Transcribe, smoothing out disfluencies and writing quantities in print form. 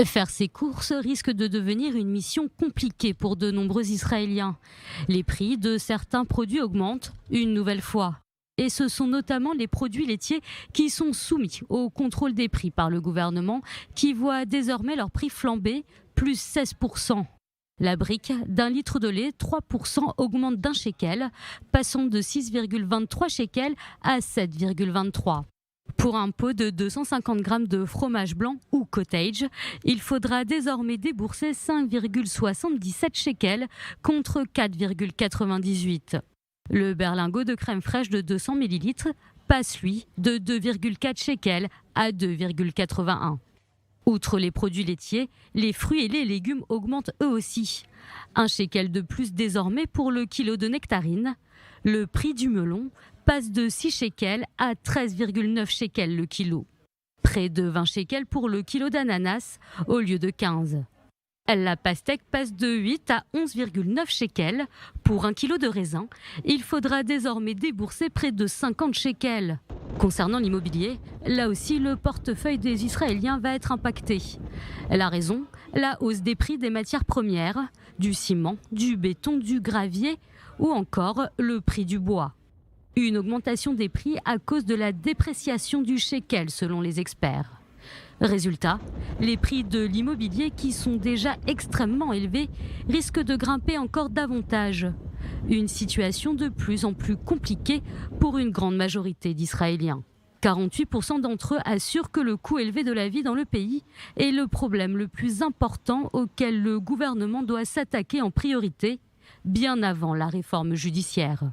Faire ses courses risque de devenir une mission compliquée pour de nombreux Israéliens. Les prix de certains produits augmentent une nouvelle fois. Et ce sont notamment les produits laitiers qui sont soumis au contrôle des prix par le gouvernement, qui voit désormais leur prix flamber, plus 16%. La brique d'un litre de lait, 3% augmente d'un shekel, passant de 6,23 shekels à 7,23. Pour un pot de 250 grammes de fromage blanc ou cottage, il faudra désormais débourser 5,77 shekels contre 4,98. Le berlingot de crème fraîche de 200 ml passe, lui, de 2,4 shekels à 2,81. Outre les produits laitiers, les fruits et les légumes augmentent eux aussi. Un shekel de plus désormais pour le kilo de nectarine. Le prix du melon passe de 6 shekels à 13,9 shekels le kilo. Près de 20 shekels pour le kilo d'ananas au lieu de 15. La pastèque passe de 8 à 11,9 shekels. Pour un kilo de raisin, il faudra désormais débourser près de 50 shekels. Concernant l'immobilier, là aussi le portefeuille des Israéliens va être impacté. La raison, la hausse des prix des matières premières, du ciment, du béton, du gravier ou encore le prix du bois. Une augmentation des prix à cause de la dépréciation du shekel selon les experts. Résultat, les prix de l'immobilier qui sont déjà extrêmement élevés risquent de grimper encore davantage. Une situation de plus en plus compliquée pour une grande majorité d'Israéliens. 48% d'entre eux assurent que le coût élevé de la vie dans le pays est le problème le plus important auquel le gouvernement doit s'attaquer en priorité, bien avant la réforme judiciaire.